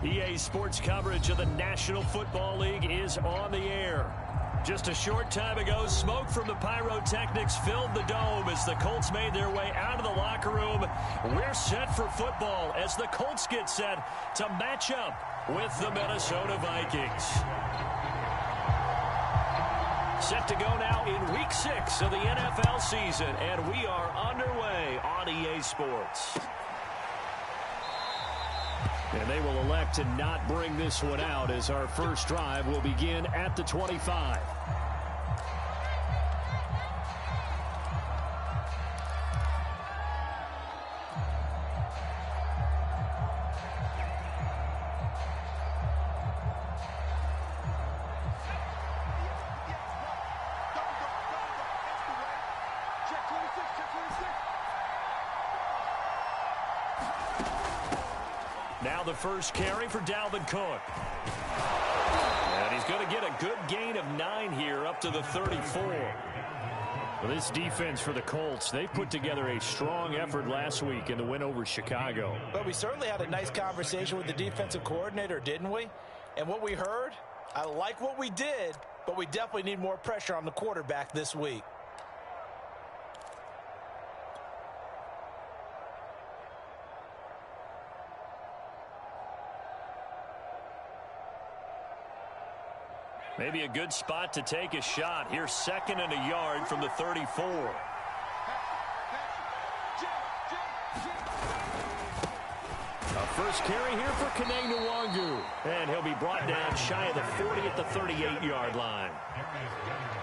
EA Sports coverage of the National Football League is on the air. Just a short time ago, smoke from the pyrotechnics filled the dome as the Colts made their way out of the locker room. We're set for football as the Colts get set to match up with the Minnesota Vikings. Set to go now in week 6 of the NFL season, and we are underway on EA Sports. And they will elect to not bring this one out as our first drive will begin at the 25. Now the first carry for Dalvin Cook. And he's going to get a good gain of 9 here up to the 34. Well, this defense for the Colts, they put together a strong effort last week in the win over Chicago. But we certainly had a nice conversation with the defensive coordinator, didn't we? And what we heard, I like what we did, but we definitely need more pressure on the quarterback this week. Maybe a good spot to take a shot. Here's 2nd and a yard from the 34. A first carry here for Kene and he'll be brought down shy of the 40 at the 38-yard line.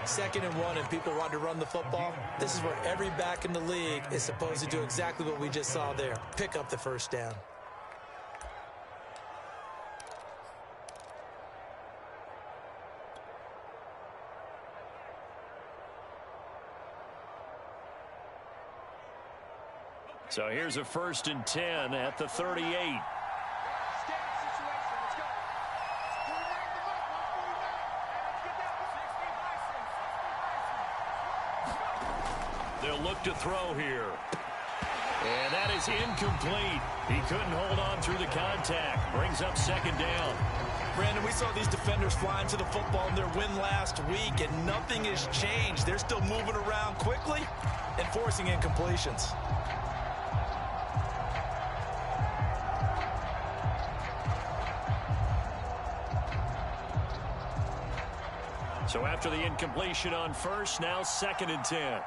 2nd and 1, and people want to run the football. This is where every back in the league is supposed to do exactly what we just saw there. Pick up the first down. So here's a 1st and 10 at the 38. They'll look to throw here. And that is incomplete. He couldn't hold on through the contact. Brings up 2nd down. Brandon, we saw these defenders flying to the football in their win last week, and nothing has changed. They're still moving around quickly and forcing incompletions. So after the incompletion on first, now 2nd and 10.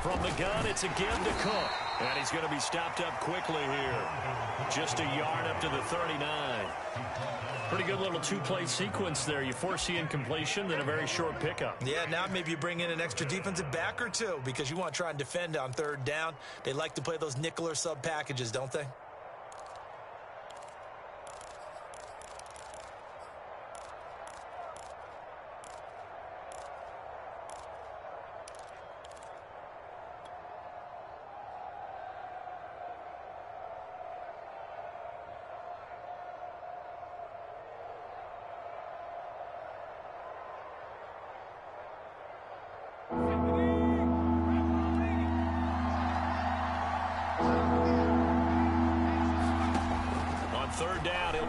From the gun, it's a give to Cook. And he's going to be stopped up quickly here. Just a yard up to the 39. Pretty good little two-play sequence there. You force the incompletion, then a very short pickup. Yeah, now maybe you bring in an extra defensive back or two because you want to try and defend on 3rd down. They like to play those nickel or sub packages, don't they?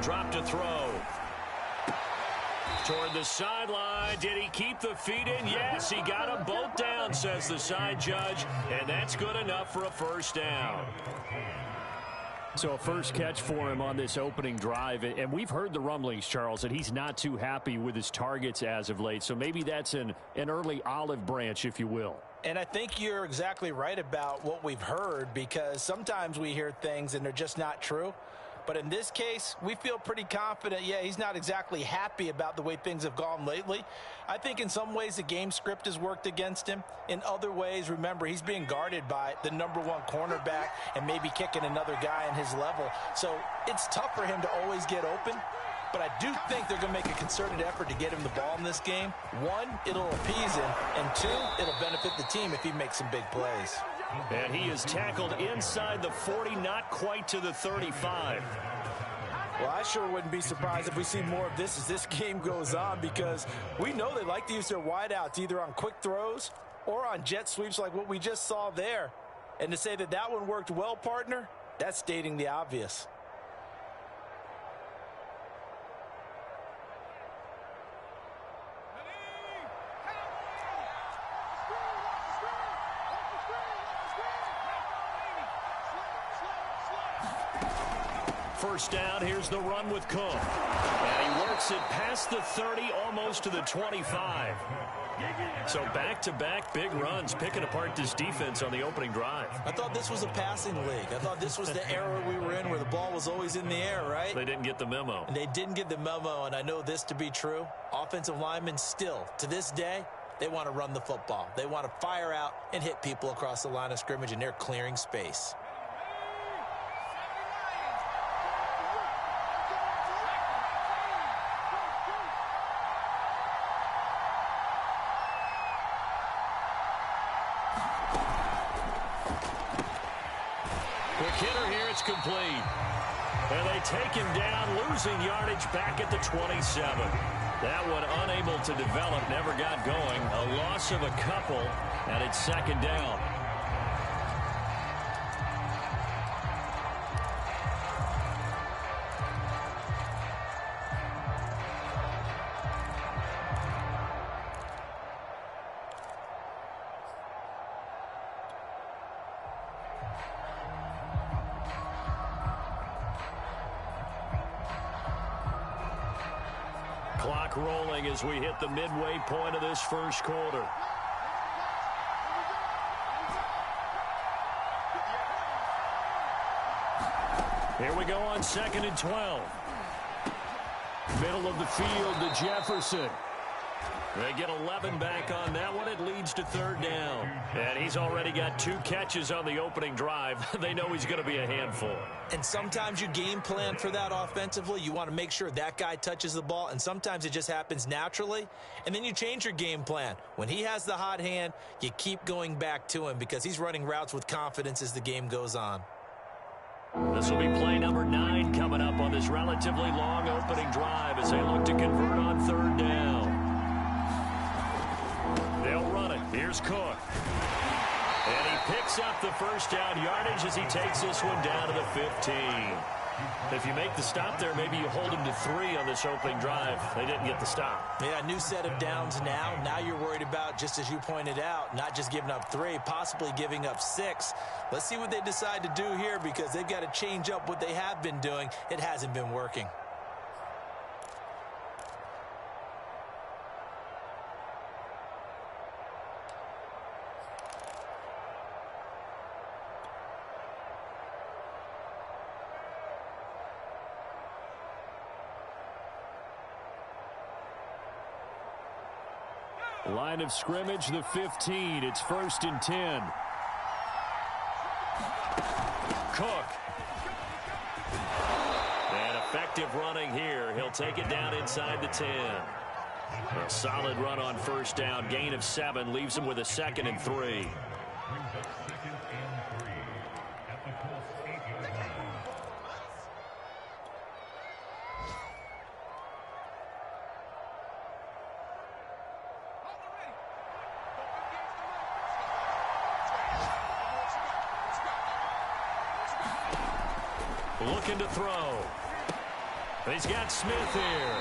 Drop to throw. Toward the sideline. Did he keep the feet in? Yes, he got them both down, says the side judge. And that's good enough for a 1st down. So a first catch for him on this opening drive. And we've heard the rumblings, Charles, that he's not too happy with his targets as of late. So maybe that's an early olive branch, if you will. And I think you're exactly right about what we've heard, because sometimes we hear things and they're just not true. But in this case, we feel pretty confident. Yeah, he's not exactly happy about the way things have gone lately. I think in some ways the game script has worked against him. In other ways, remember, he's being guarded by the #1 cornerback and maybe kicking another guy in his level. So it's tough for him to always get open. But I do think they're going to make a concerted effort to get him the ball in this game. 1, it'll appease him. And 2, it'll benefit the team if he makes some big plays. And he is tackled inside the 40, not quite to the 35. Well, I sure wouldn't be surprised if we see more of this as this game goes on, because we know they like to use their wideouts either on quick throws or on jet sweeps like what we just saw there. And to say that that one worked well, partner, That's stating the obvious. First down, here's the run with Cook. And he works it past the 30, almost to the 25. So back-to-back big runs, picking apart this defense on the opening drive. I thought this was a passing league. I thought this was the era we were in where the ball was always in the air, right? They didn't get the memo. And they didn't get the memo, and I know this to be true. Offensive linemen still, to this day, they want to run the football. They want to fire out and hit people across the line of scrimmage, and they're clearing space. Quick hitter here, it's complete. And they take him down, losing yardage back at the 27. That one unable to develop, never got going. A loss of a couple, and it's second down. Clock rolling as we hit the midway point of this first quarter. Here we go on 2nd and 12. Middle of the field to Jefferson. They get 11 back on that one. It leads to 3rd down. And he's already got 2 catches on the opening drive. They know he's going to be a handful. And sometimes you game plan for that offensively. You want to make sure that guy touches the ball, and sometimes it just happens naturally. And then you change your game plan. When he has the hot hand, you keep going back to him because he's running routes with confidence as the game goes on. This will be play number 9 coming up on this relatively long opening drive as they look to convert on 3rd down. They'll run it. Here's Cook. And he picks up the first down yardage as he takes this one down to the 15. If you make the stop there, maybe you hold him to 3 on this opening drive. They didn't get the stop. Yeah, new set of downs now. Now you're worried about, just as you pointed out, not just giving up 3, possibly giving up 6. Let's see what they decide to do here because they've got to change up what they have been doing. It hasn't been working. Line of scrimmage, the 15. It's 1st and 10. Cook. And effective running here. He'll take it down inside the 10. A solid run on 1st down. Gain of 7 leaves him with a 2nd and 3. Looking to throw. He's got Smith here.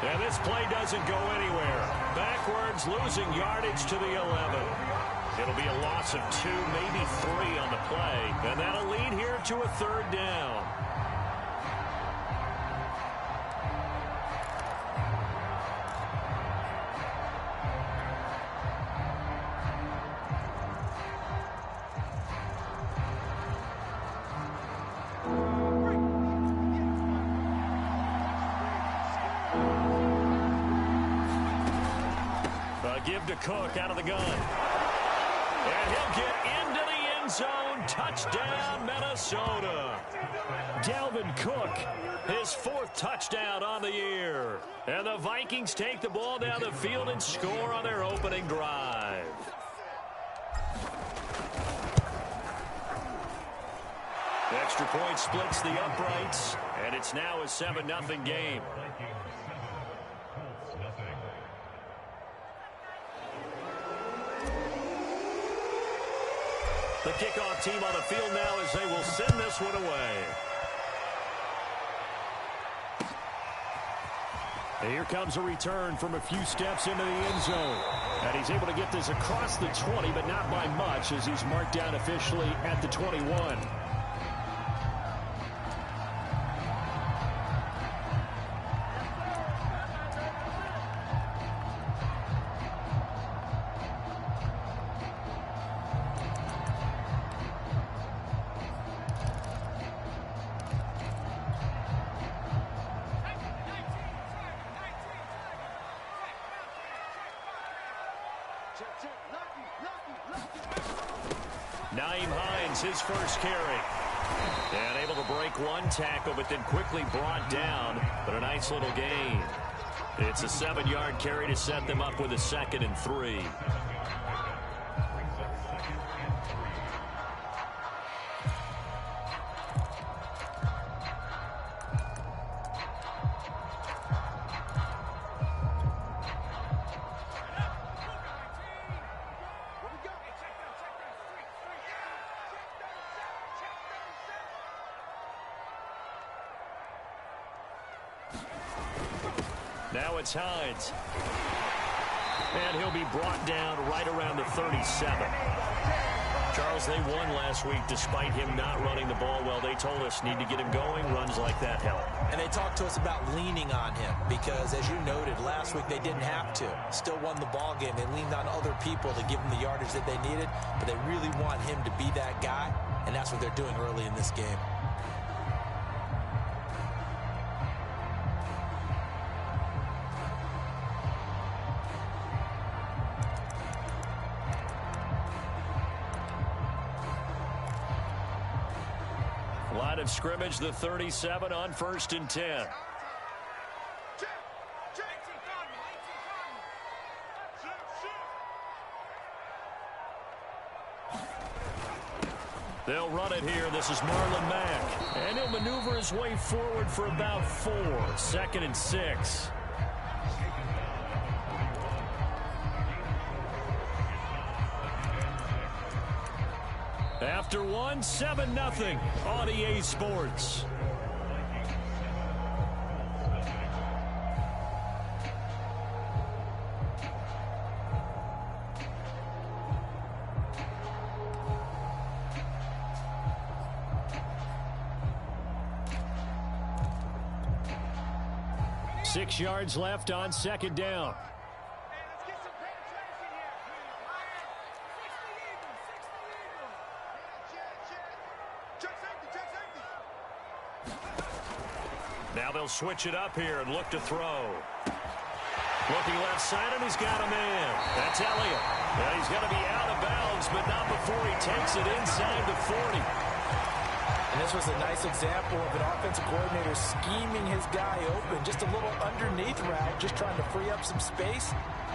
And this play doesn't go anywhere. Backwards, losing yardage to the 11. It'll be a loss of 2, maybe 3 on the play. And that'll lead here to a 3rd down. Give to Cook out of the gun. And he'll get into the end zone. Touchdown, Minnesota. Dalvin Cook, his 4th touchdown on the year. And the Vikings take the ball down the field and score on their opening drive. Extra point splits the uprights, and it's now a 7-0 game. The kickoff team on the field now as they will send this one away. Here comes a return from a few steps into the end zone. And he's able to get this across the 20, but not by much, as he's marked down officially at the 21. His first carry. And able to break one tackle, but then quickly brought down. But a nice little gain. It's a 7-yard carry to set them up with a 2nd and 3. Now it's Hines. And he'll be brought down right around the 37. Charles, they won last week despite him not running the ball well. They told us need to get him going. Runs like that help. And they talked to us about leaning on him because, as you noted, last week they didn't have to. Still won the ball game. They leaned on other people to give him the yardage that they needed, but they really want him to be that guy, and that's what they're doing early in this game. Line of scrimmage, the 37 on 1st and 10. They'll run it here. This is Marlon Mack. And he'll maneuver his way forward for about 4. 2nd and 6. After one, 7-0 on EA Sports. Six yards left on 2nd down. Now they'll switch it up here and look to throw. Looking left side, and he's got a man. That's Elliott. And he's going to be out of bounds, but not before he takes it inside the 40. And this was a nice example of an offensive coordinator scheming his guy open. Just a little underneath route, just trying to free up some space,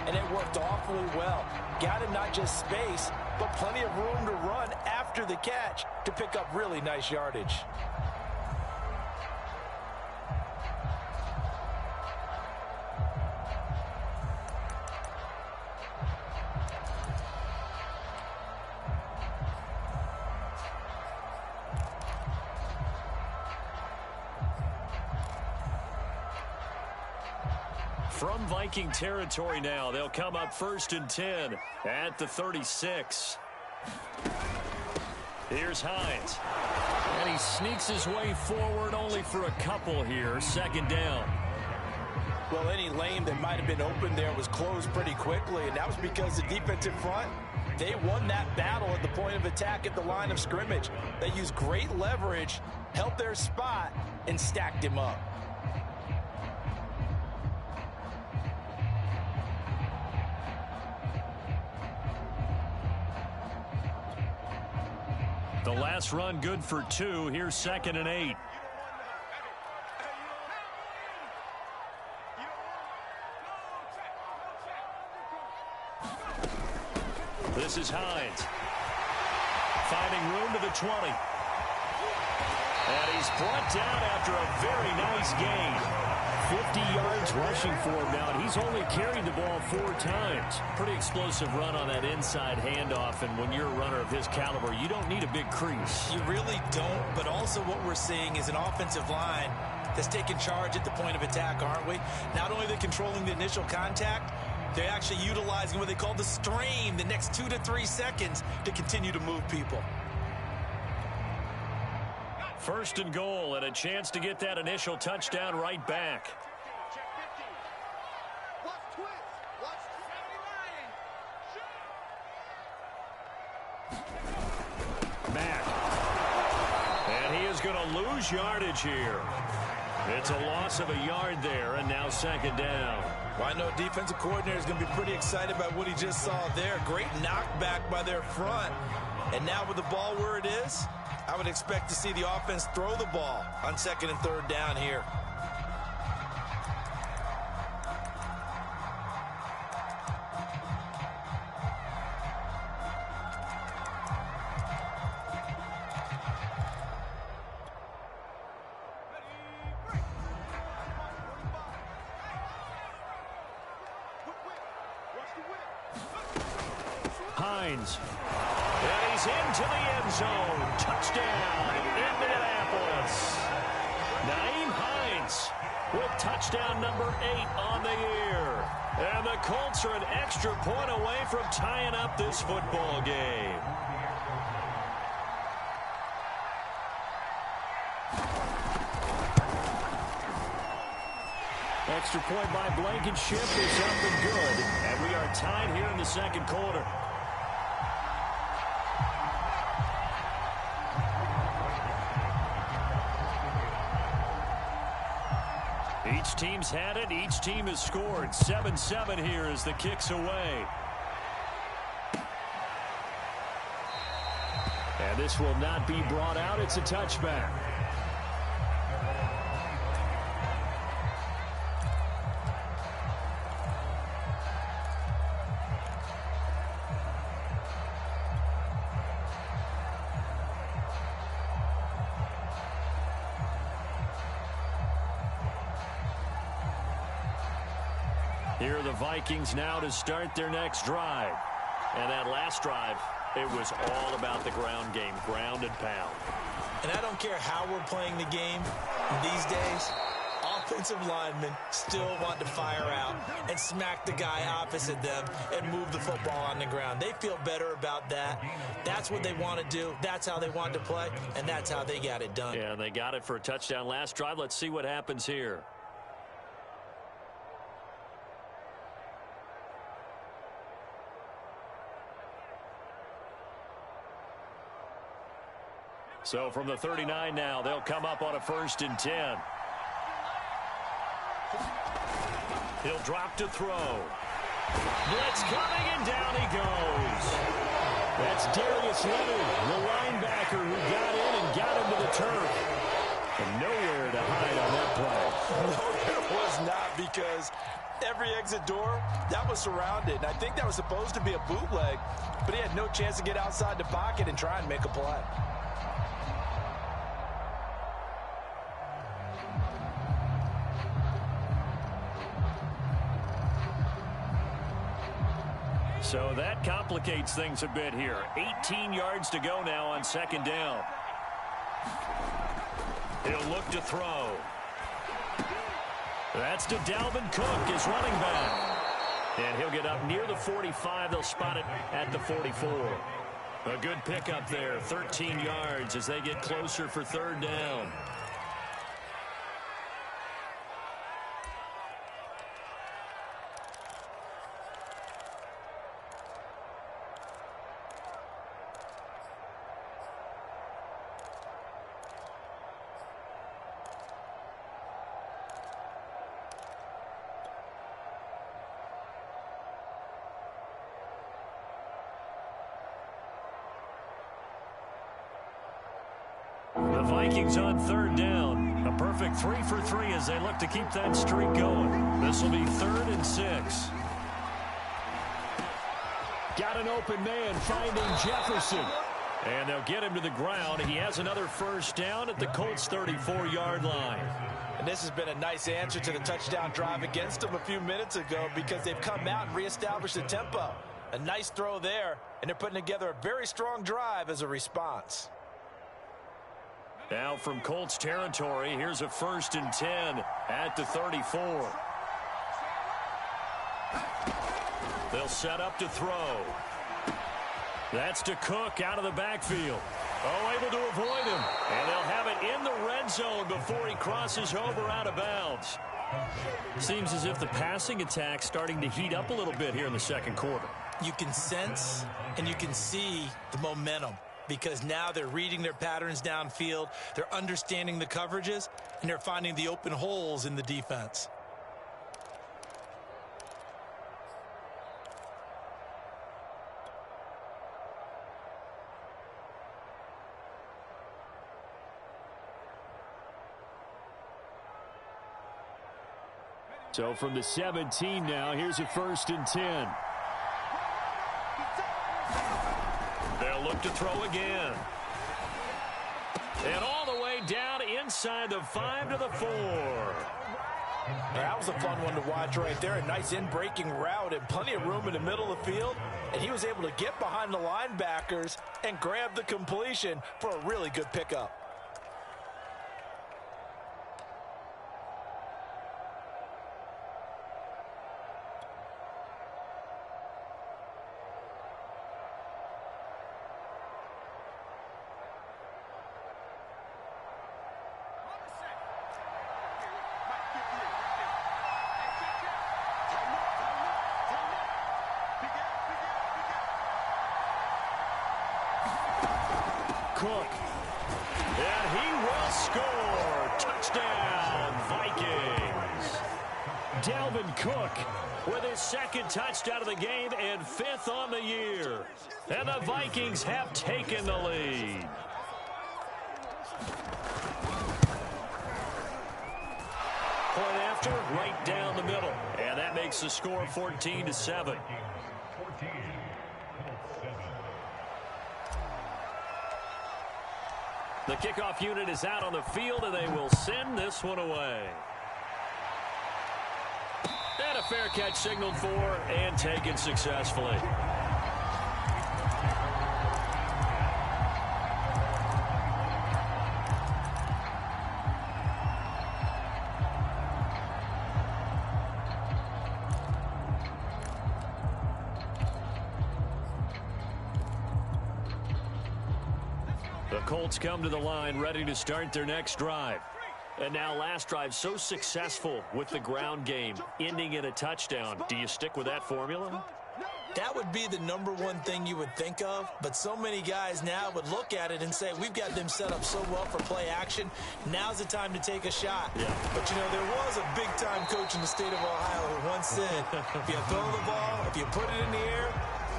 and it worked awfully well. Got him not just space, but plenty of room to run after the catch to pick up really nice yardage. From Viking territory now, they'll come up 1st and 10 at the 36. Here's Hines. And he sneaks his way forward only for a couple here. 2nd down. Well, any lane that might have been open there was closed pretty quickly, and that was because the defensive front, they won that battle at the point of attack at the line of scrimmage. They used great leverage, held their spot, and stacked him up. The last run good for 2. Here's 2nd and 8. This is Hines. Finding room to the 20. And he's brought down after a very nice gain. 50 yards rushing for him now, and he's only carried the ball 4 times. Pretty explosive run on that inside handoff, and when you're a runner of his caliber, you don't need a big crease. You really don't, but also what we're seeing is an offensive line that's taking charge at the point of attack, aren't we? Not only are they controlling the initial contact, they're actually utilizing what they call the stream, the next 2 to 3 seconds, to continue to move people. First and goal, and a chance to get that initial touchdown right back. Mack. And he is going to lose yardage here. It's a loss of a yard there, and now second down. Well, I know defensive coordinator is going to be pretty excited about what he just saw there. Great knockback by their front. And now with the ball where it is, I would expect to see the offense throw the ball on second and third down here. Hines. And he's into the end zone. Touchdown, Indianapolis. Nyheim Hines with touchdown number 8 on the year. And the Colts are an extra point away from tying up this football game. Extra point by Blankenship is up and good. And we are tied here in the second quarter. Each team's had it. Each team has scored. 7-7 here as the kick's away. And this will not be brought out. It's a touchback. Here are the Vikings now to start their next drive. And that last drive, it was all about the ground game, ground and pound. And I don't care how we're playing the game these days, offensive linemen still want to fire out and smack the guy opposite them and move the football on the ground. They feel better about that. That's what they want to do. That's how they want to play, and that's how they got it done. Yeah, and they got it for a touchdown last drive. Let's see what happens here. So from the 39 now, they'll come up on a 1st and 10. He'll drop to throw. Blitz coming, and down he goes. That's Darius Leonard, the linebacker who got in and got him to the turf. And nowhere to hide on that play. No, there was not, because every exit door, that was surrounded. And I think that was supposed to be a bootleg, but he had no chance to get outside the pocket and try and make a play. So that complicates things a bit here. 18 yards to go now on second down. He'll look to throw. That's to Dalvin Cook, his running back. And he'll get up near the 45. They'll spot it at the 44. A good pickup there, 13 yards as they get closer for third down. The Vikings on third down. A perfect 3 for 3 as they look to keep that streak going. This will be 3rd and 6. Got an open man finding Jefferson. And they'll get him to the ground. He has another first down at the Colts' 34-yard line. And this has been a nice answer to the touchdown drive against them a few minutes ago because they've come out and reestablished the tempo. A nice throw there, and they're putting together a very strong drive as a response. Now from Colts territory, here's a 1st and 10 at the 34. They'll set up to throw. That's to Cook out of the backfield. Oh, able to avoid him. And they'll have it in the red zone before he crosses over out of bounds. Seems as if the passing attack's starting to heat up a little bit here in the second quarter. You can sense and you can see the momentum because now they're reading their patterns downfield, they're understanding the coverages, and they're finding the open holes in the defense. So from the 17 now, here's a 1st and 10. They'll look to throw again. And all the way down inside the 5 to the 4. That was a fun one to watch right there. A nice in-breaking route and plenty of room in the middle of the field. And he was able to get behind the linebackers and grab the completion for a really good pickup. Cook. And he will score. Touchdown, Vikings. Dalvin Cook with his 2nd touchdown of the game and 5th on the year. And the Vikings have taken the lead. Point after, right down the middle. And that makes the score 14-7. The kickoff unit is out on the field, and they will send this one away. And a fair catch signaled for and taken successfully. The Colts come to the line ready to start their next drive. And now last drive so successful with the ground game, ending in a touchdown. Do you stick with that formula? That would be the #1 thing you would think of, but so many guys now would look at it and say, we've got them set up so well for play action. Now's the time to take a shot. Yeah. But, you know, there was a big-time coach in the state of Ohio who once said, if you throw the ball, if you put it in the air,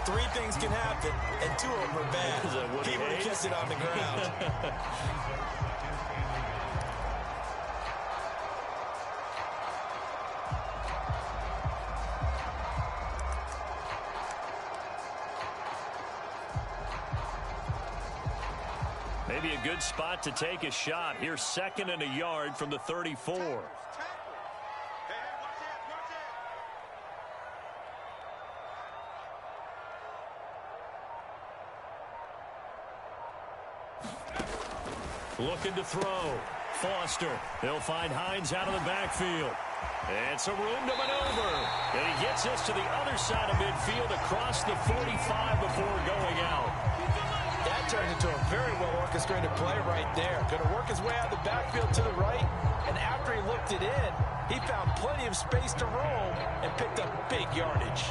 3 things can happen, and 2 of them are bad. He would have kissed it on the ground. Maybe a good spot to take a shot. Here's 2nd and a yard from the 34. Looking to throw. Foster. They'll find Hines out of the backfield. And some room to maneuver. And he gets this to the other side of midfield across the 45 before going out. That turned into a very well-orchestrated play right there. Going to work his way out of the backfield to the right. And after he looked it in, he found plenty of space to roam and picked up big yardage.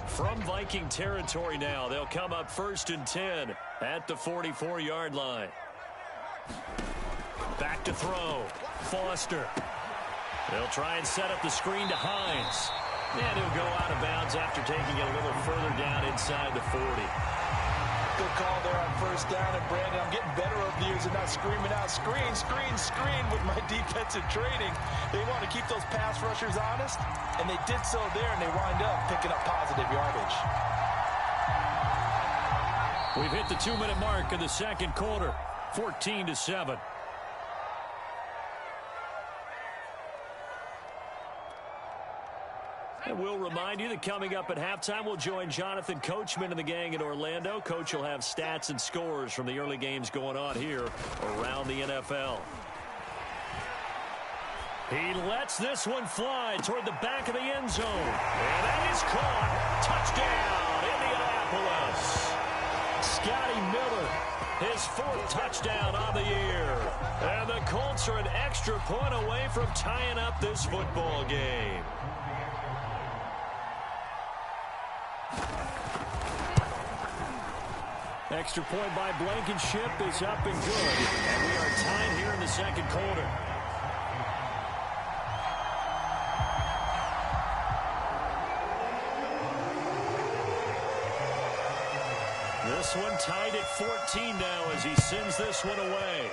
From Viking territory now, they'll come up 1st and 10 at the 44-yard line. Back to throw. Foster. They'll try and set up the screen to Hines. And he'll go out of bounds after taking it a little further down inside the 40. Good call there on first down. And, Brandon, I'm getting better over the years and not screaming out, screen, screen, screen with my defensive training. They want to keep those pass rushers honest, and they did so there, and they wind up picking up positive yardage. We've hit the 2-minute mark in the second quarter, 14-7. And we'll remind you that coming up at halftime, we'll join Jonathan Coachman and the gang in Orlando. Coach will have stats and scores from the early games going on here around the NFL. He lets this one fly toward the back of the end zone. And that is caught. Touchdown, Indianapolis. Scotty Miller, his 4th touchdown on the year. And the Colts are an extra point away from tying up this football game. Extra point by Blankenship is up and good. And we are tied here in the second quarter. This one tied at 14 now as he sends this one away.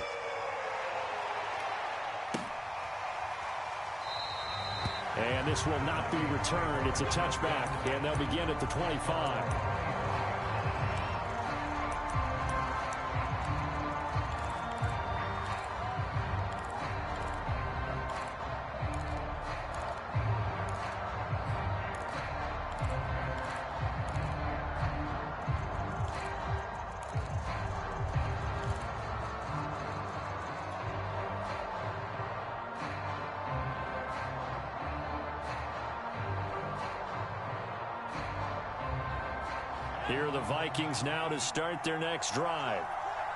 And this will not be returned. It's a touchback, and they'll begin at the 25. Here are the Vikings now to start their next drive.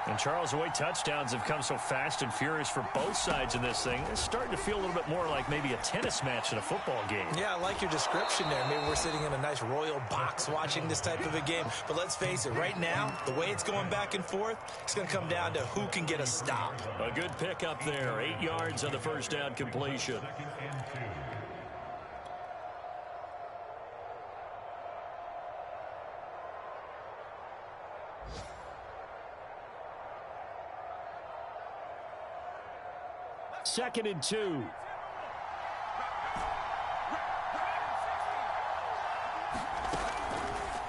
And, Charles, the way touchdowns have come so fast and furious for both sides in this thing, it's starting to feel a little bit more like maybe a tennis match in a football game. Yeah, I like your description there. Maybe we're sitting in a nice royal box watching this type of a game. But let's face it, right now, the way it's going back and forth, it's going to come down to who can get a stop. A good pickup there. 8 yards on the first down completion. Second and 2.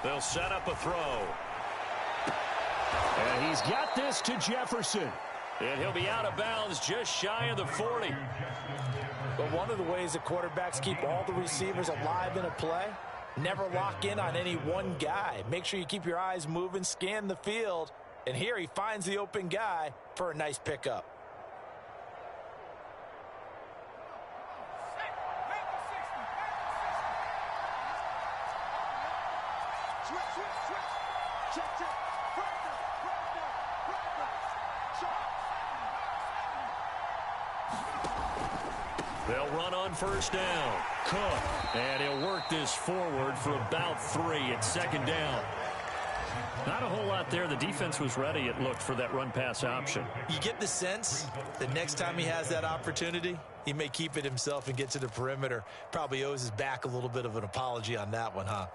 They'll set up a throw. And he's got this to Jefferson. And he'll be out of bounds just shy of the 40. But one of the ways that quarterbacks keep all the receivers alive in a play, never lock in on any one guy. Make sure you keep your eyes moving, scan the field. And here he finds the open guy for a nice pickup. They'll run on first down. Cook. And he'll work this forward for about 3 at second down. Not a whole lot there. The defense was ready, it looked, for that run-pass option. You get the sense that next time he has that opportunity, he may keep it himself and get to the perimeter. Probably owes his back a little bit of an apology on that one, huh?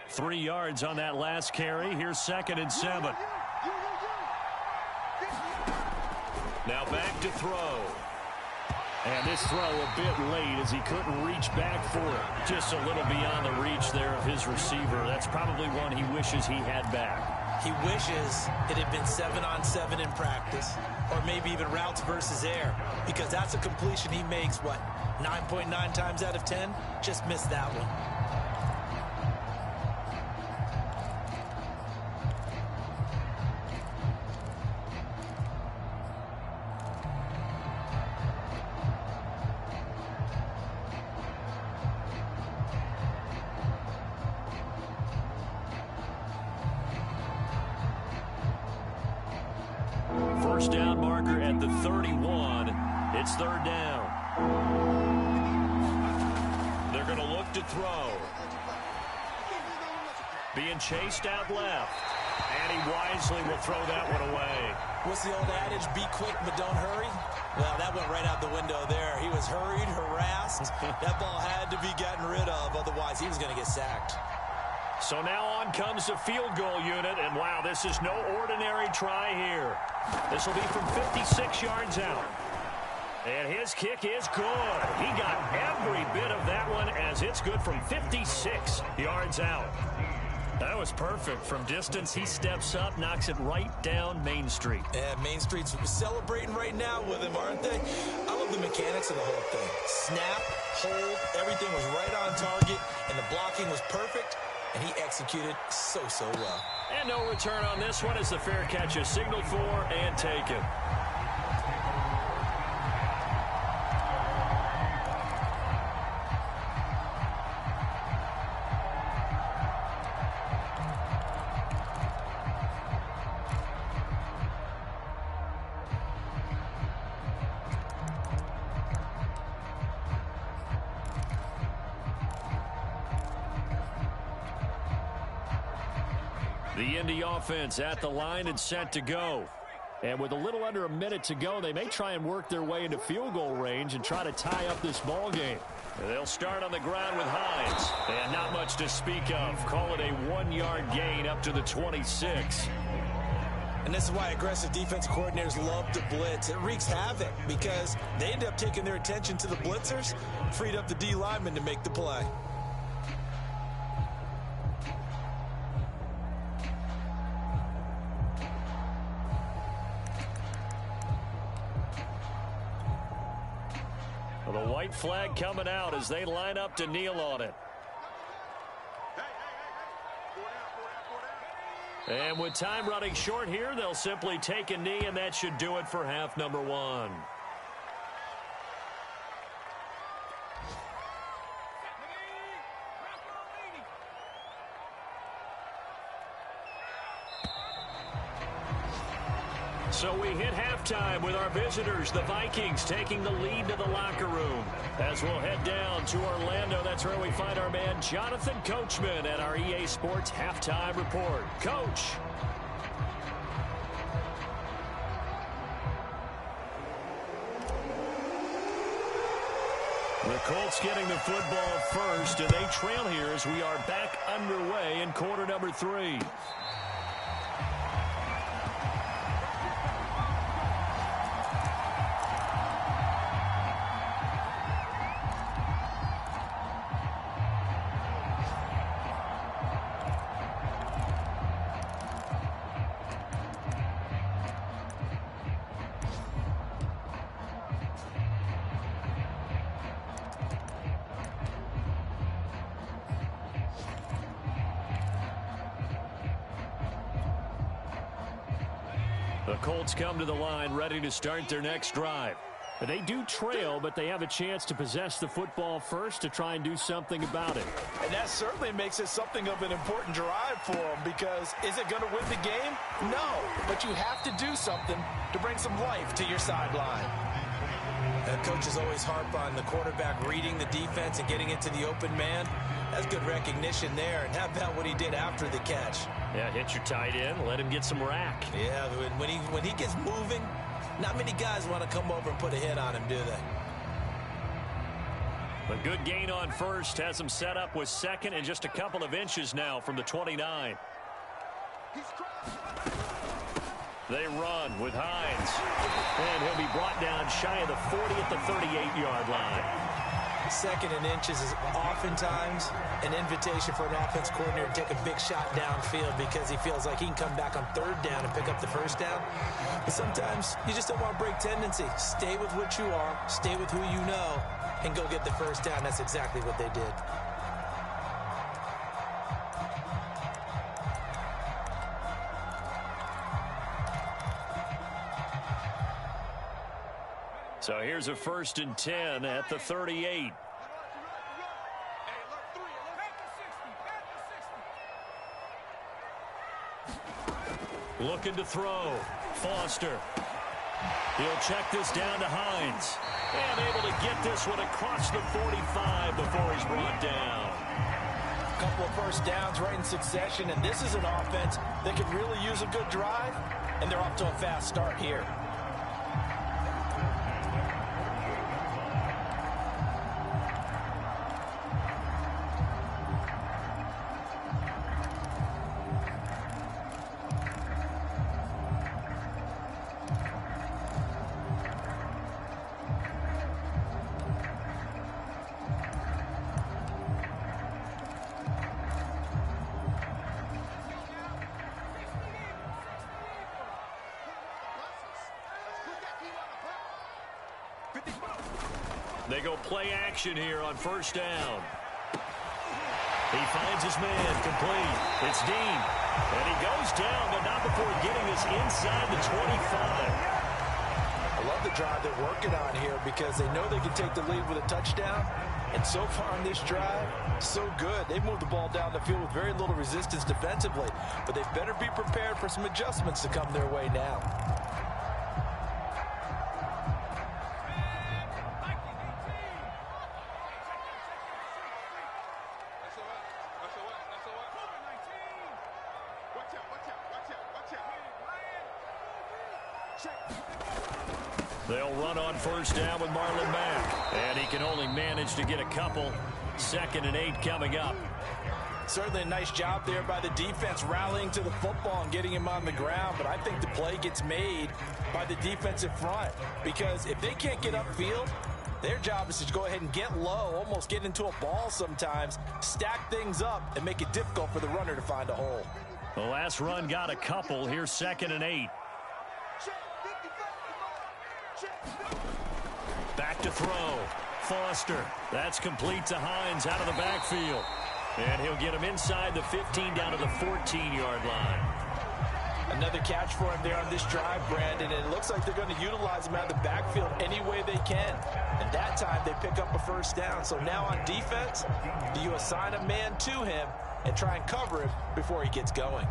Three yards on that last carry. Here's second and 7. Now back to throw. And this throw a bit late as he couldn't reach back for it. Just a little beyond the reach there of his receiver. That's probably one he wishes he had back. He wishes it had been 7-on-7 in practice, or maybe even routes versus air, because that's a completion he makes, what, 9.9 times out of 10? Just missed that one. First down marker at the 31. It's third down. They're going to look to throw. Being chased out left. And he wisely will throw that one away. What's the old adage? Be quick, but don't hurry. Well, that went right out the window there. He was hurried, harassed. That ball had to be gotten rid of. Otherwise, he was going to get sacked. So now on comes the field goal unit. And, wow, this is no ordinary try here. This will be from 56 yards out. And his kick is good. He got every bit of that one as it's good from 56 yards out. That was perfect. From distance, he steps up, knocks it right down Main Street. And Main Street's celebrating right now with him, aren't they? I love the mechanics of the whole thing. Snap, hold, everything was right on target, and the blocking was perfect, and he executed so well. And no return on this one as the fair catch is signaled for and taken. The Indy offense at the line and set to go. And with a little under a minute to go, they may try and work their way into field goal range and try to tie up this ball game. They'll start on the ground with Hines. And not much to speak of. Call it a 1-yard gain up to the 26. And this is why aggressive defense coordinators love to blitz. It wreaks havoc because they end up taking their attention to the blitzers, freed up the D lineman to make the play. The white flag coming out as they line up to kneel on it. And with time running short here, they'll simply take a knee, and that should do it for half number one. So we hit halftime with our visitors, the Vikings, taking the lead to the locker room. As we'll head down to Orlando, that's where we find our man Jonathan Coachman at our EA Sports Halftime Report. Coach. The Colts getting the football first, and they trail here as we are back underway in quarter number 3. The Colts come to the line ready to start their next drive. They do trail, but they have a chance to possess the football first to try and do something about it. And that certainly makes it something of an important drive for them, because is it going to win the game? No, but you have to do something to bring some life to your sideline. And coaches always harp on the quarterback reading the defense and getting into the open man. That's good recognition there. And how about what he did after the catch? Yeah, hit your tight end, let him get some rack. Yeah, when he gets moving, not many guys want to come over and put a hit on him, do they? A good gain on first has him set up with second and just a couple of inches now from the 29. They run with Hines. And he'll be brought down shy of the 40 at the 38-yard line. Second and inches is oftentimes an invitation for an offense coordinator to take a big shot downfield because he feels like he can come back on third down and pick up the first down. But sometimes you just don't want to break tendency. Stay with what you are, stay with who you know, and go get the first down. That's exactly what they did. So here's a 1st and 10 at the 38. Looking to throw. Foster. He'll check this down to Hines. And able to get this one across the 45 before he's brought down. A couple of first downs right in succession, and this is an offense that could really use a good drive, and they're off to a fast start here. They go play action here on first down. He finds his man, complete. It's Dean. And he goes down, but not before getting this inside the 25. I love the drive they're working on here because they know they can take the lead with a touchdown. And so far on this drive, so good. They've moved the ball down the field with very little resistance defensively. But they better be prepared for some adjustments to come their way now. They'll run on first down with Marlon Mack. And he can only manage to get a couple. 2nd and 8 coming up. Certainly a nice job there by the defense rallying to the football and getting him on the ground. But I think the play gets made by the defensive front. Because if they can't get upfield, their job is to go ahead and get low, almost get into a ball sometimes, stack things up, and make it difficult for the runner to find a hole. The last run got a couple. Here's 2nd and 8. Back to throw. Foster. That's complete to Hines out of the backfield. And he'll get him inside the 15 down to the 14-yard line. Another catch for him there on this drive, Brandon, and it looks like they're going to utilize him out of the backfield any way they can. And that time they pick up a first down. So now on defense, do you assign a man to him and try and cover him before he gets going?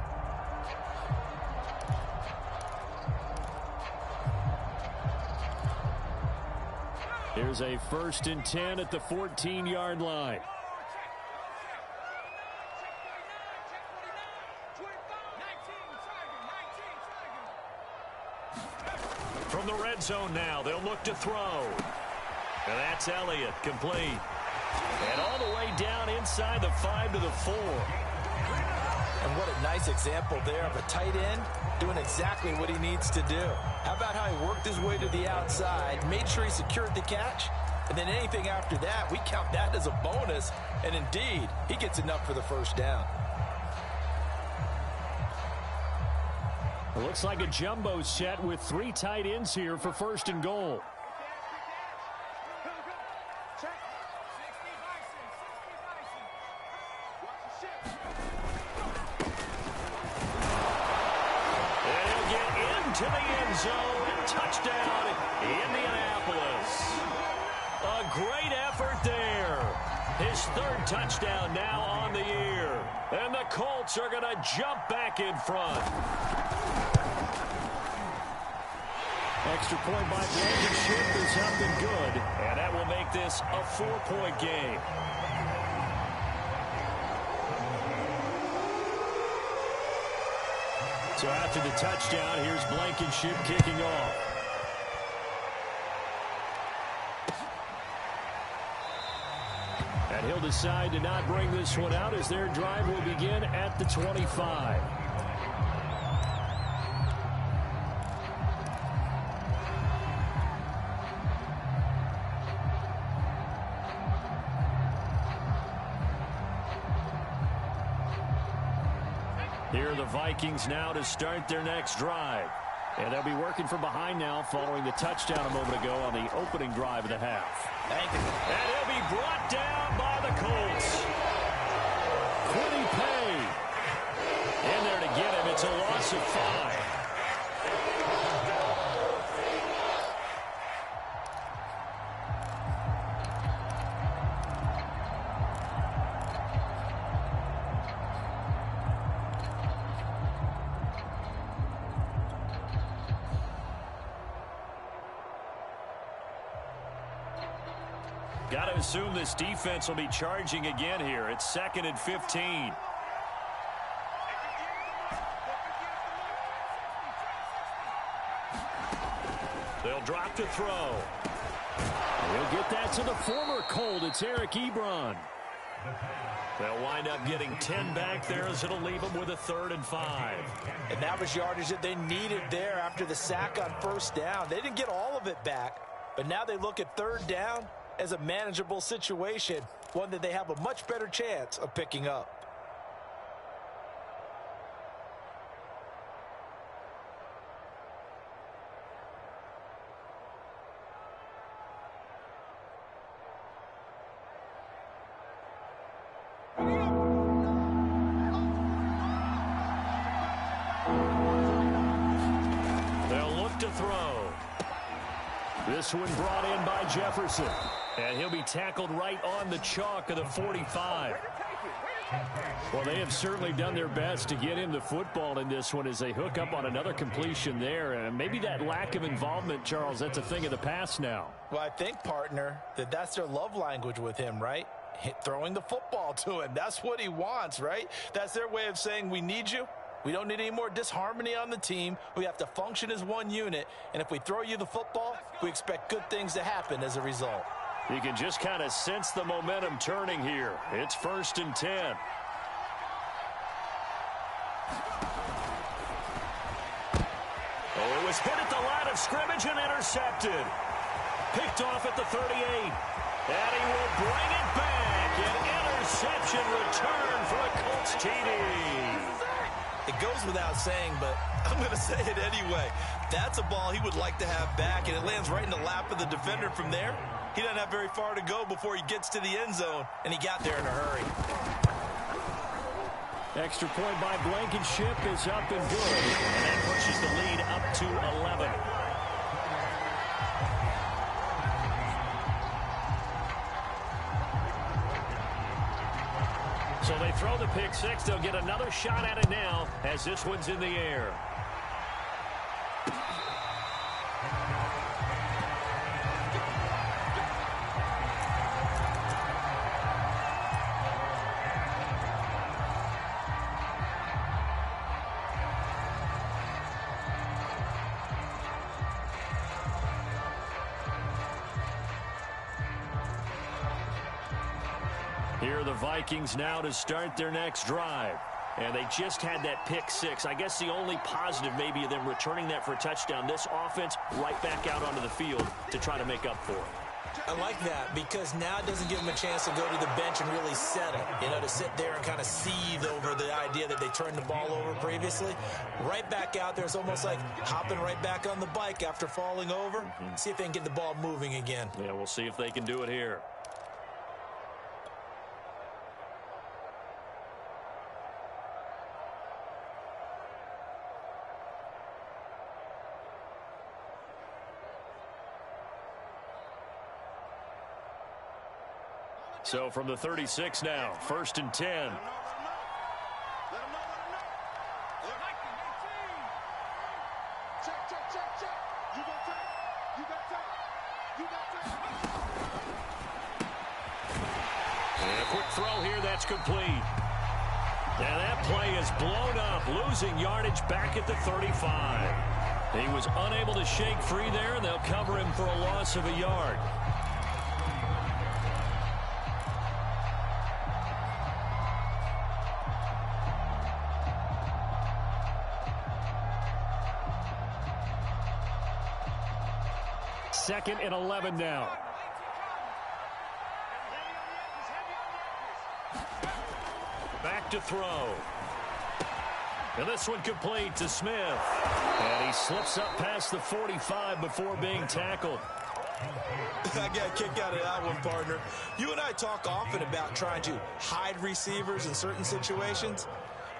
Here's a 1st and 10 at the 14-yard line. From the red zone now, they'll look to throw. And that's Elliott, complete. And all the way down inside the 5 to the 4. And what a nice example there of a tight end doing exactly what he needs to do. How about how he worked his way to the outside, made sure he secured the catch, and then anything after that, we count that as a bonus. And indeed, he gets enough for the first down. It looks like a jumbo set with 3 tight ends here for 1st and goal. To the end zone, touchdown, Indianapolis. A great effort there. His 3rd touchdown now on the year. And the Colts are going to jump back in front. Extra point by Blankenship is up and good. And that will make this a 4-point game. So after the touchdown, here's Blankenship kicking off. And he'll decide to not bring this one out as their drive will begin at the 25. Here are the Vikings now to start their next drive. And they'll be working from behind now following the touchdown a moment ago on the opening drive of the half. Thank you. And he'll be brought down by the Colts. Quiddy Pay in there to get him. It's a loss of 5. Got to assume this defense will be charging again here. It's 2nd and 15. They'll drop to throw. He'll get that to the former Colt. It's Eric Ebron. They'll wind up getting 10 back there as it'll leave them with a 3rd and 5. And that was yardage that they needed there after the sack on 1st down. They didn't get all of it back, but now they look at 3rd down as a manageable situation, one that they have a much better chance of picking up. This one brought in by Jefferson. And he'll be tackled right on the chalk of the 45. Well, they have certainly done their best to get him the football in this one as they hook up on another completion there. And maybe that lack of involvement, Charles, that's a thing of the past now. Well, I think, partner, that's their love language with him, right? Throwing the football to him. That's what he wants, right? That's their way of saying we need you. We don't need any more disharmony on the team. We have to function as one unit. And if we throw you the football, we expect good things to happen as a result. You can just kind of sense the momentum turning here. It's 1st and 10. Oh, it was hit at the line of scrimmage and intercepted. Picked off at the 38. And he will bring it back. An interception return for a Colts TD. It goes without saying, but I'm going to say it anyway. That's a ball he would like to have back, and it lands right in the lap of the defender from there. He doesn't have very far to go before he gets to the end zone, and he got there in a hurry. Extra point by Blankenship is up and good. And that pushes the lead up to 11. So they throw the pick six. They'll get another shot at it now as this one's in the air. Here are the Vikings now to start their next drive. And they just had that pick six. I guess the only positive maybe of them returning that for a touchdown. This offense right back out onto the field to try to make up for it. I like that because now it doesn't give them a chance to go to the bench and really settle. You know, to sit there and kind of seethe over the idea that they turned the ball over previously. Right back out there. It's almost like hopping right back on the bike after falling over. See if they can get the ball moving again. Yeah, we'll see if they can do it here. So from the 36 now, 1st and 10. And a quick throw here, that's complete. And that play is blown up, losing yardage back at the 35. He was unable to shake free there, and they'll cover him for a loss of a yard. Second and 11 now. Back to throw. And this one complete to Smith. And he slips up past the 45 before being tackled. I got a kick out of that one, partner. You and I talk often about trying to hide receivers in certain situations,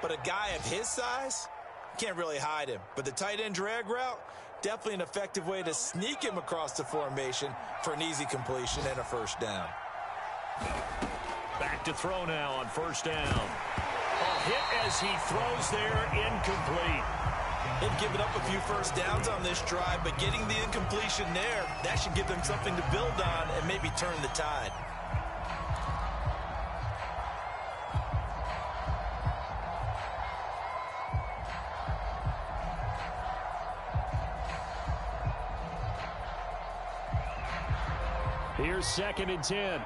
but a guy of his size can't really hide him. But the tight end drag route, definitely an effective way to sneak him across the formation for an easy completion and a 1st down. Back to throw now on 1st down. A hit as he throws there, incomplete. They've given up a few first downs on this drive, but getting the incompletion there, that should give them something to build on and maybe turn the tide. Here's 2nd and 10.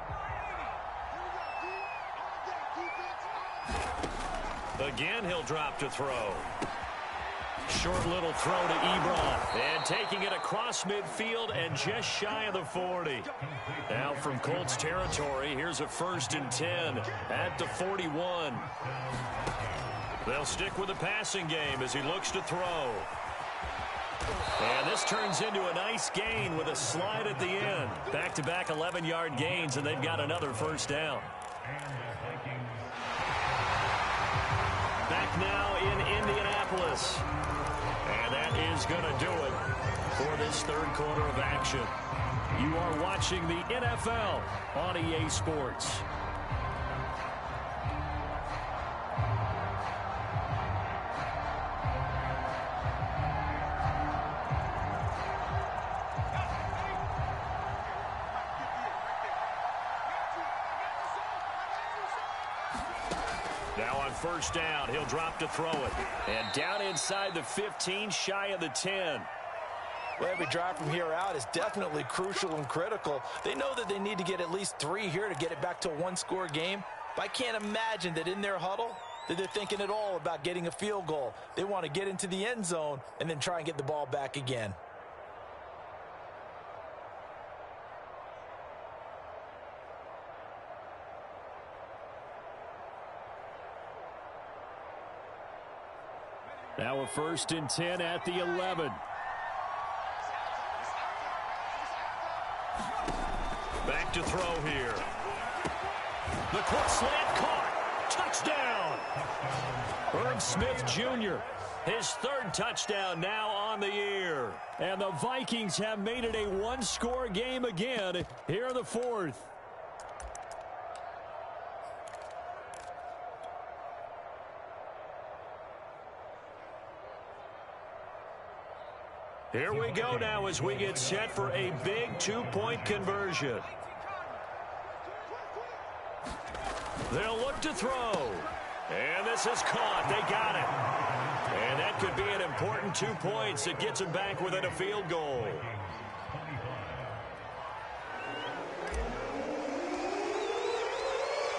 Again, he'll drop to throw. Short little throw to Ebron. And taking it across midfield and just shy of the 40. Now from Colts territory, here's a 1st and 10 at the 41. They'll stick with the passing game as he looks to throw. And this turns into a nice gain with a slide at the end. Back-to-back 11-yard gains, and they've got another 1st down. Back now in Indianapolis. And that is going to do it for this 3rd quarter of action. You are watching the NFL on EA Sports. Now on 1st down, he'll drop to throw it. And down inside the 15, shy of the 10. Well, every drive from here out is definitely crucial and critical. They know that they need to get at least 3 here to get it back to a 1-score game. But I can't imagine that in their huddle that they're thinking at all about getting a field goal. They want to get into the end zone and then try and get the ball back again. Now a 1st and 10 at the 11. Back to throw here. The quick slant caught. Touchdown. Herb Smith Jr. His 3rd touchdown now on the year. And the Vikings have made it a 1-score game again here in the 4th. Here we go now as we get set for a big 2-point conversion. They'll look to throw. And this is caught. They got it. And that could be an important 2 points that gets them back within a field goal.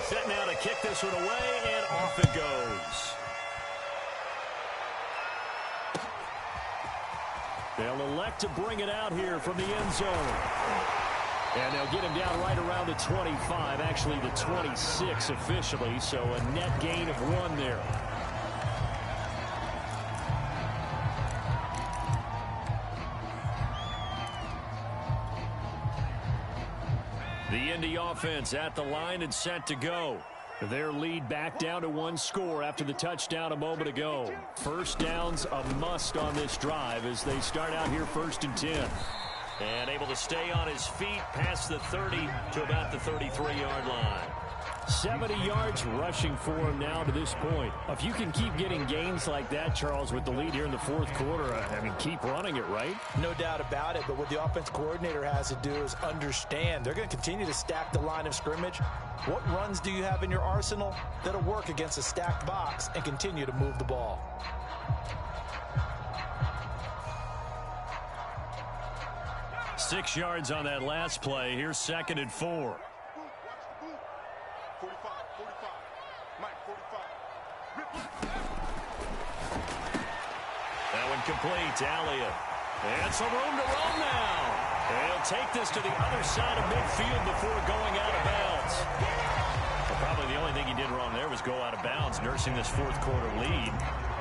Set now to kick this one away, and off it goes. They'll elect to bring it out here from the end zone. And they'll get him down right around the 25, actually the 26 officially, so a net gain of 1 there. The Indy offense at the line and set to go. Their lead back down to 1 score after the touchdown a moment ago. 1st down's a must on this drive as they start out here 1st and 10. And able to stay on his feet past the 30 to about the 33-yard line. 70 yards rushing for him now to this point. If you can keep getting gains like that, Charles, with the lead here in the 4th quarter, I mean, keep running it, right? No doubt about it, but what the offense coordinator has to do is understand they're going to continue to stack the line of scrimmage. What runs do you have in your arsenal that'll work against a stacked box and continue to move the ball? Six yards on that last play. Here's 2nd and 4. That one complete. Elliott. And some room to run now. And he'll take this to the other side of midfield before going out of bounds. Well, probably the only thing he did wrong there was go out of bounds, nursing this 4th quarter lead.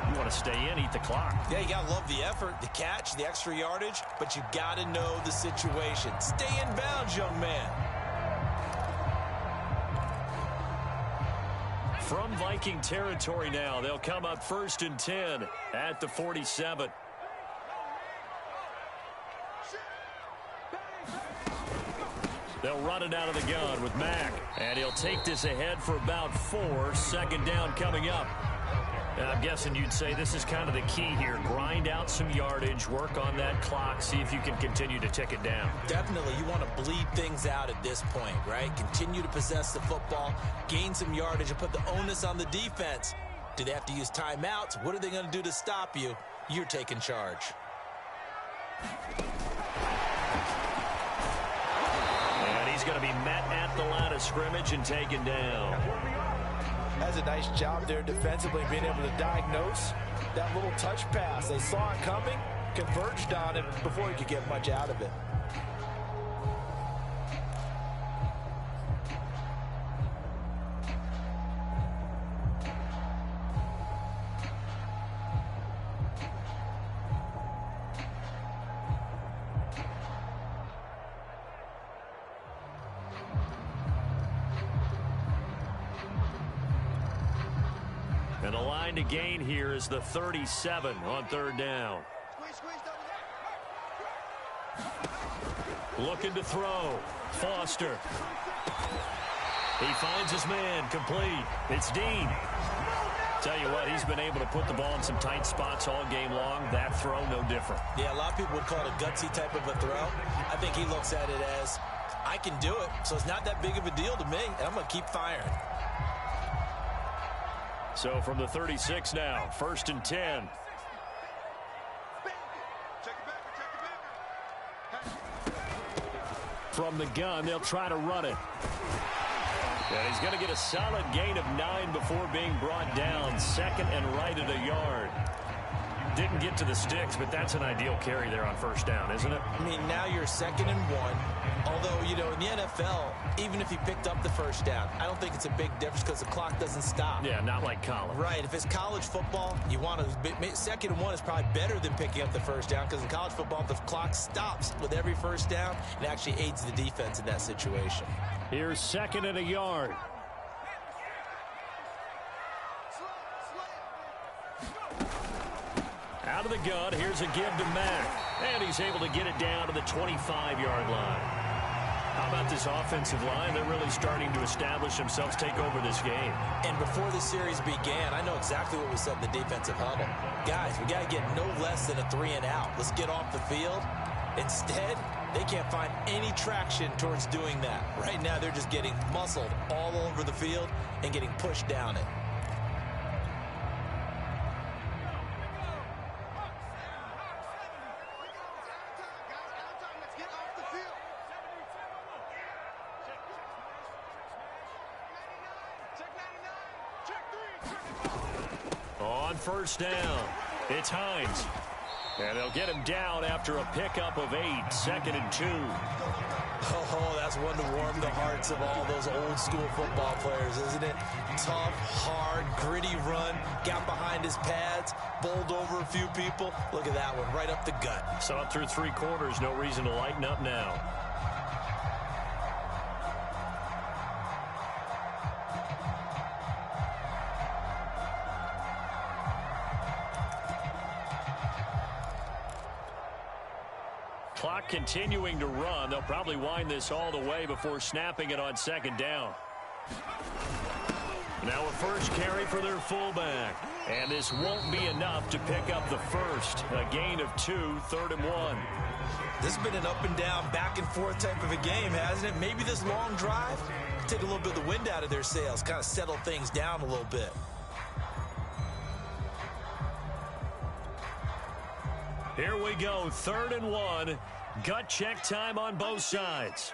You want to stay in, eat the clock. Yeah, you got to love the effort, the catch, the extra yardage, but you got to know the situation. Stay in bounds, young man. From Viking territory now, they'll come up 1st and 10 at the 47. They'll run it out of the gun with Mack. And he'll take this ahead for about 4. 2nd down coming up. I'm guessing you'd say this is kind of the key here. Grind out some yardage, work on that clock, see if you can continue to tick it down. Definitely, you want to bleed things out at this point, right? Continue to possess the football, gain some yardage, and put the onus on the defense. Do they have to use timeouts? What are they going to do to stop you? You're taking charge. And he's going to be met at the line of scrimmage and taken down. Has a nice job there defensively, being able to diagnose that little touch pass. They saw it coming, converged on it before he could get much out of it. And the line to gain here is the 37 on third down. Looking to throw. Foster. He finds his man. Complete. It's Dean. Tell you what, he's been able to put the ball in some tight spots all game long. That throw, no different. Yeah, a lot of people would call it a gutsy type of a throw. I think he looks at it as, I can do it, so it's not that big of a deal to me, and I'm going to keep firing. So from the 36 now, 1st and 10. From the gun, they'll try to run it. And he's going to get a solid gain of 9 before being brought down. 2nd and right at a yard. Didn't get to the sticks, but that's an ideal carry there on 1st down, isn't it? I mean, now you're 2nd and 1. Although, you know, in the NFL, even if he picked up the 1st down, I don't think it's a big difference because the clock doesn't stop. Yeah, not like college. Right. If it's college football, you want to 2nd and 1 is probably better than picking up the 1st down because in college football, the clock stops with every 1st down and actually aids the defense in that situation. Here's 2nd and a yard. Out of the gun, here's a give to Mack. And he's able to get it down to the 25-yard line. How about this offensive line? They're really starting to establish themselves, take over this game. And before the series began, I know exactly what we said in the defensive huddle. Guys, we got to get no less than a 3 and out. Let's get off the field. Instead, they can't find any traction towards doing that. Right now, they're just getting muscled all over the field and getting pushed down it. On 1st down, it's Hines. And they'll get him down after a pickup of 8, 2nd and 2. Oh, that's one to warm the hearts of all those old school football players, isn't it? Tough, hard, gritty run, got behind his pads, bowled over a few people. Look at that one, right up the gut. So up through 3 quarters, no reason to lighten up now. Clock continuing to run. They'll probably wind this all the way before snapping it on 2nd down. Now a 1st carry for their fullback. And this won't be enough to pick up the 1st. A gain of 2, 3rd and 1. This has been an up and down, back and forth type of a game, hasn't it? Maybe this long drive take a little bit of the wind out of their sails, kind of settle things down a little bit. Here we go, 3rd and 1. Gut check time on both sides.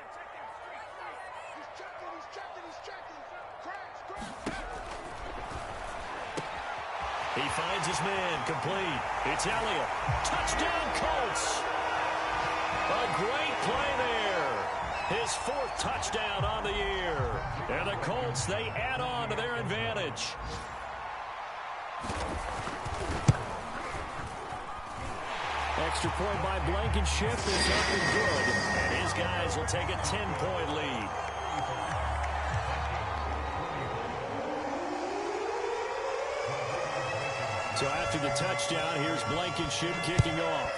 He finds his man, complete. It's Elliott. Touchdown, Colts. A great play there. His 4th touchdown on the year. And the Colts, they add on to their advantage. Extra point by Blankenship is up and good. And his guys will take a 10-point lead. So after the touchdown, here's Blankenship kicking off.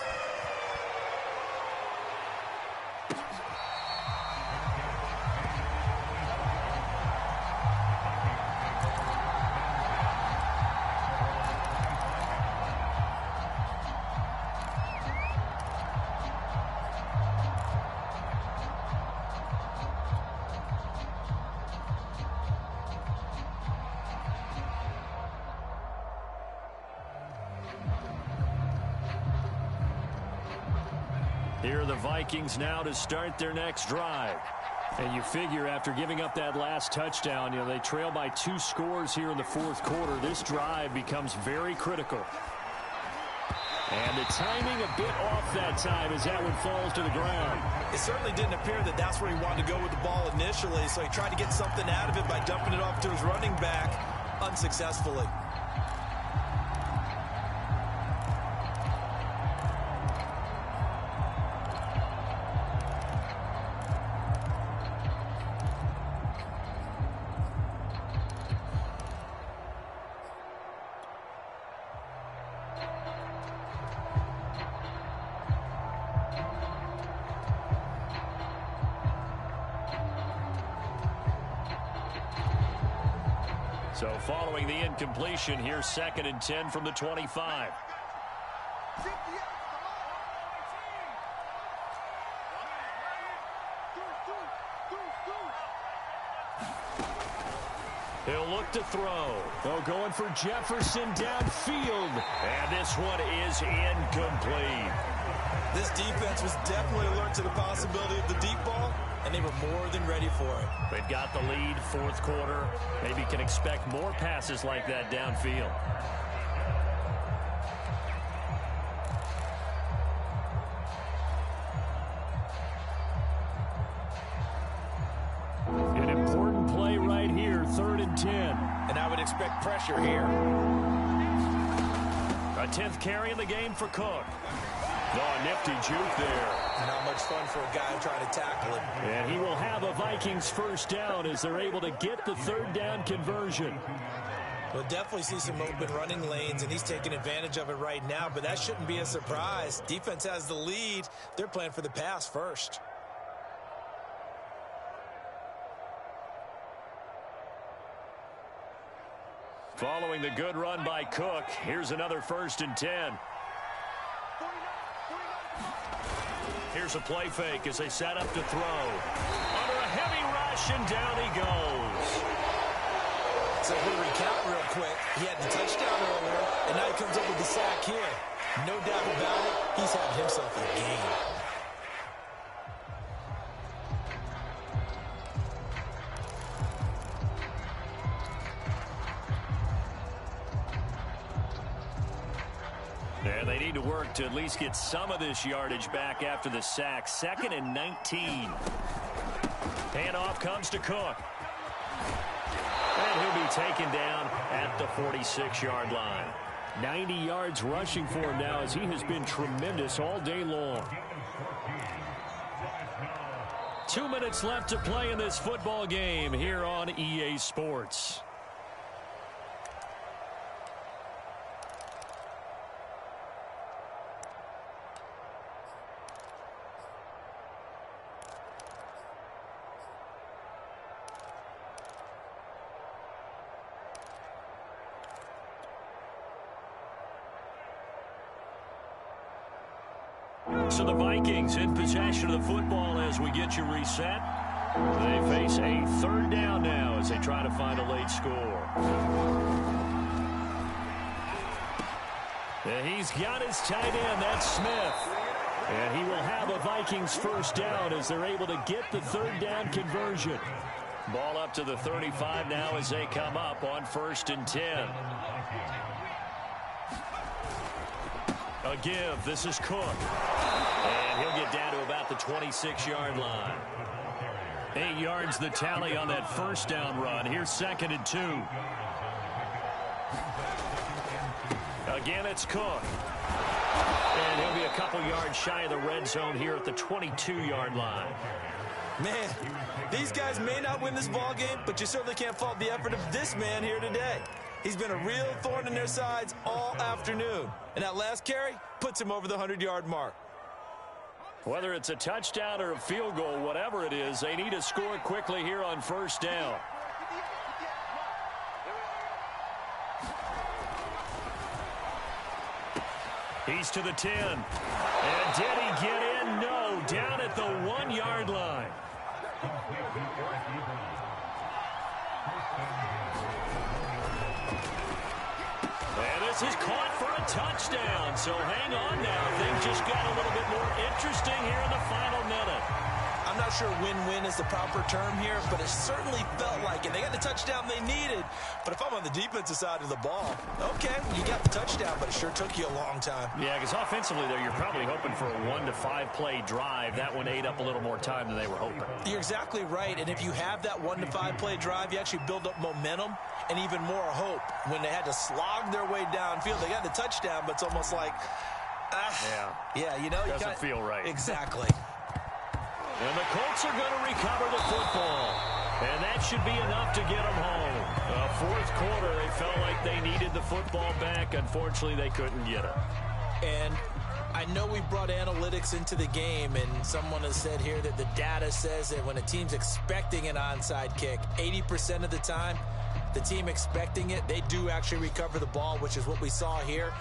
Here are the Vikings now to start their next drive. And you figure after giving up that last touchdown, they trail by 2 scores here in the fourth quarter. This drive becomes very critical. And the timing a bit off that time as that one falls to the ground. It certainly didn't appear that that's where he wanted to go with the ball initially, so he tried to get something out of it by dumping it off to his running back unsuccessfully. So following the incompletion, here's 2nd and 10 from the 25. He'll look to throw. Oh, going for Jefferson downfield. And this one is incomplete. This defense was definitely alert to the possibility of the deep ball, and they were more than ready for it. They've got the lead, fourth quarter. Maybe can expect more passes like that downfield. An important play right here, 3rd and 10. And I would expect pressure here. A 10th carry in the game for Cook. Oh, nifty juke there. Not much fun for a guy trying to tackle him. And he will have a Vikings first down as they're able to get the 3rd down conversion. We'll definitely see some open running lanes, and he's taking advantage of it right now, but that shouldn't be a surprise. Defense has the lead. They're playing for the pass first. Following the good run by Cook, here's another 1st and 10. Here's a play fake as they set up to throw. Under a heavy rush, and down he goes. So if we recap real quick, he had the touchdown earlier, and now he comes up with the sack here. No doubt about it, he's had himself a game. And they need to work to at least get some of this yardage back after the sack. 2nd and 19. Handoff comes to Cook. And he'll be taken down at the 46-yard line. 90 yards rushing for him now as he has been tremendous all day long. 2 minutes left to play in this football game here on EA Sports. So the Vikings in possession of the football as we get you reset. They face a 3rd down now as they try to find a late score. And he's got his tight end, that's Smith. And he will have a Vikings first down as they're able to get the 3rd down conversion. Ball up to the 35 now as they come up on 1st and 10. A give. This is Cook. And he'll get down to about the 26-yard line. 8 yards the tally on that first down run. Here's 2nd and 2. Again, it's Cook. And he'll be a couple yards shy of the red zone here at the 22-yard line. Man, these guys may not win this ball game, but you certainly can't fault the effort of this man here today. He's been a real thorn in their sides all afternoon. And that last carry puts him over the 100-yard mark. Whether it's a touchdown or a field goal, whatever it is, they need to score quickly here on first down. He's to the 10. And did he get in? No, down at the 1-yard line. And this is caught for a touchdown. So hang on now. Things just got a little bit more interesting interesting here in the final minute. I'm not sure win-win is the proper term here, but it certainly felt like it. They got the touchdown they needed, but if I'm on the defensive side of the ball, okay, you got the touchdown, but it sure took you a long time. Yeah, because offensively there, you're probably hoping for a 1 to 5 play drive. That one ate up a little more time than they were hoping. You're exactly right, and if you have that 1 to 5 play drive, you actually build up momentum and even more hope. When they had to slog their way downfield, they got the touchdown, but it's almost like, yeah, you know, doesn't feel right. Exactly. And the Colts are going to recover the football. And that should be enough to get them home. Fourth quarter, they felt like they needed the football back. Unfortunately, they couldn't get it. And I know we brought analytics into the game, and someone has said here that the data says that when a team's expecting an onside kick, 80% of the time, the team expecting it, they do actually recover the ball, which is what we saw here.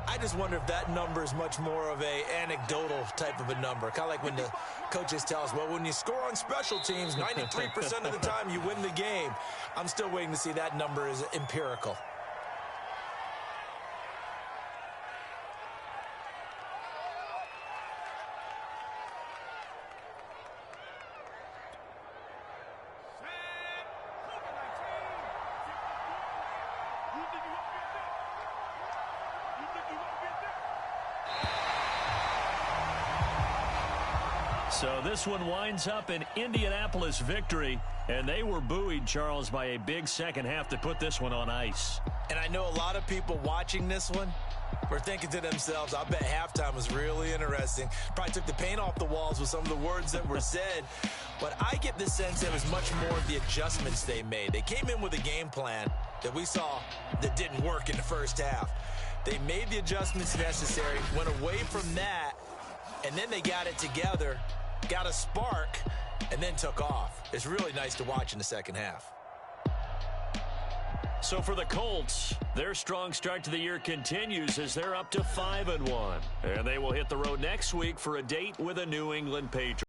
I just wonder if that number is much more of a anecdotal type of a number. Kind of like when the coaches tell us, well, when you score on special teams, 93% of the time you win the game. I'm still waiting to see that number is empirical. So this one winds up an Indianapolis victory, and they were buoyed, Charles, by a big second half to put this one on ice. And I know a lot of people watching this one were thinking to themselves, I bet halftime was really interesting. Probably took the paint off the walls with some of the words that were said. But I get the sense it was much more of the adjustments they made. They came in with a game plan that we saw that didn't work in the first half. They made the adjustments necessary, went away from that, and then they got it together, got a spark, and then took off. It's really nice to watch in the second half. So for the Colts, their strong start to the year continues as they're up to 5-1. And they will hit the road next week for a date with a New England Patriots.